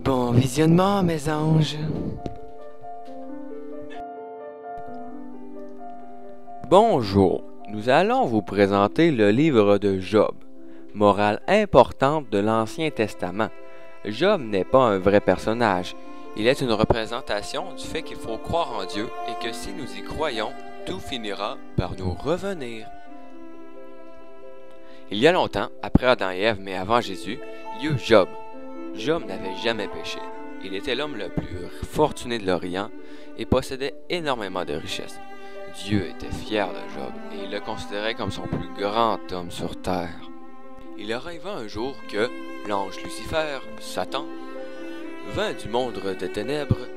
Bon visionnement, mes anges. Bonjour, nous allons vous présenter le livre de Job, morale importante de l'Ancien Testament. Job n'est pas un vrai personnage, il est une représentation du fait qu'il faut croire en Dieu et que si nous y croyons, tout finira par nous revenir. Il y a longtemps, après Adam et Ève, mais avant Jésus, il y eut Job. Job n'avait jamais péché. Il était l'homme le plus fortuné de l'Orient et possédait énormément de richesses. Dieu était fier de Job et il le considérait comme son plus grand homme sur terre. Il arriva un jour que l'ange Lucifer, Satan, vint du monde des ténèbres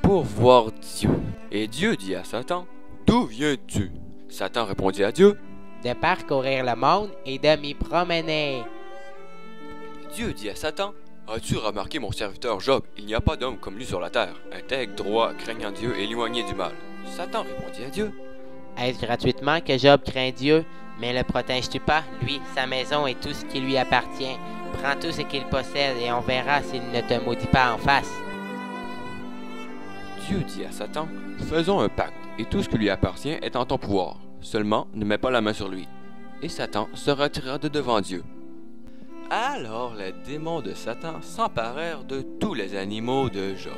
pour voir Dieu. Et Dieu dit à Satan, « D'où viens-tu? » Satan répondit à Dieu, « De parcourir le monde et de m'y promener. » Dieu dit à Satan, « As-tu remarqué mon serviteur Job? Il n'y a pas d'homme comme lui sur la terre, intègre, droit, craignant Dieu et éloigné du mal. » Satan répondit à Dieu, « Est-ce gratuitement que Job craint Dieu? Mais le protèges-tu pas, lui, sa maison et tout ce qui lui appartient? Prends tout ce qu'il possède et on verra s'il ne te maudit pas en face. » Dieu dit à Satan, « Faisons un pacte, et tout ce qui lui appartient est en ton pouvoir. Seulement, ne mets pas la main sur lui. » Et Satan se retira de devant Dieu. Alors les démons de Satan s'emparèrent de tous les animaux de Job.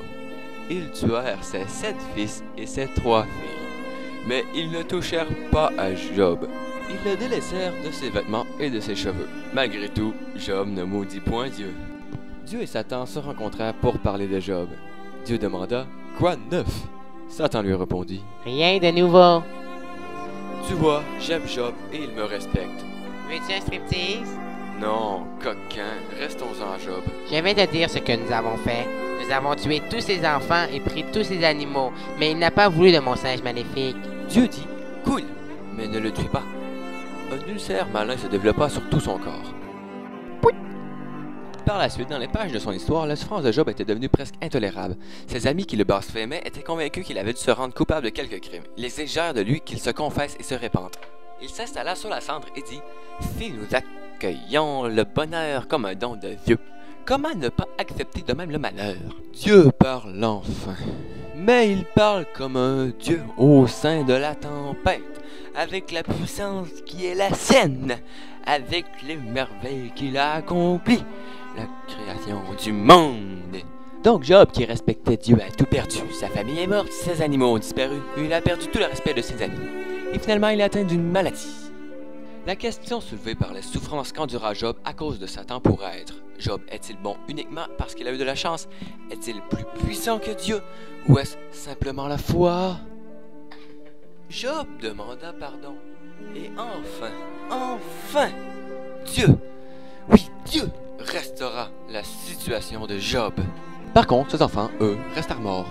Ils tuèrent ses 7 fils et ses 3 filles. Mais ils ne touchèrent pas à Job. Ils le délaissèrent de ses vêtements et de ses cheveux. Malgré tout, Job ne maudit point Dieu. Dieu et Satan se rencontrèrent pour parler de Job. Dieu demanda, « Quoi de neuf? » Satan lui répondit, « Rien de nouveau. »« Tu vois, j'aime Job et il me respecte. »« Veux-tu un striptease? » Non, coquin, restons-en Job. »« Je vais te dire ce que nous avons fait. Nous avons tué tous ses enfants et pris tous ses animaux, mais il n'a pas voulu de mon singe maléfique. » Dieu dit, « Cool, mais ne le tue pas. » Un ulcère malin se développa sur tout son corps. Pouit! Par la suite, dans les pages de son histoire, la souffrance de Job était devenue presque intolérable. Ses amis qui le blasphémaient étaient convaincus qu'il avait dû se rendre coupable de quelques crimes. Ils exigèrent de lui qu'il se confesse et se répande. Il s'installa sur la cendre et dit, « Si nous accueillons le bonheur comme un don de Dieu, comment ne pas accepter de même le malheur? » Dieu parle enfin, mais il parle comme un Dieu au sein de la tempête, avec la puissance qui est la sienne, avec les merveilles qu'il a accomplies, la création du monde. Donc Job, qui respectait Dieu, a tout perdu. Sa famille est morte, ses animaux ont disparu, il a perdu tout le respect de ses amis. Et finalement, il est atteint d'une maladie. La question soulevée par les souffrances qu'endura Job à cause de Satan pourrait être, Job est-il bon uniquement parce qu'il a eu de la chance? Est-il plus puissant que Dieu? Ou est-ce simplement la foi? Job demanda pardon. Et enfin, Dieu, oui, Dieu restaura la situation de Job. Par contre, ses enfants, eux, restèrent morts.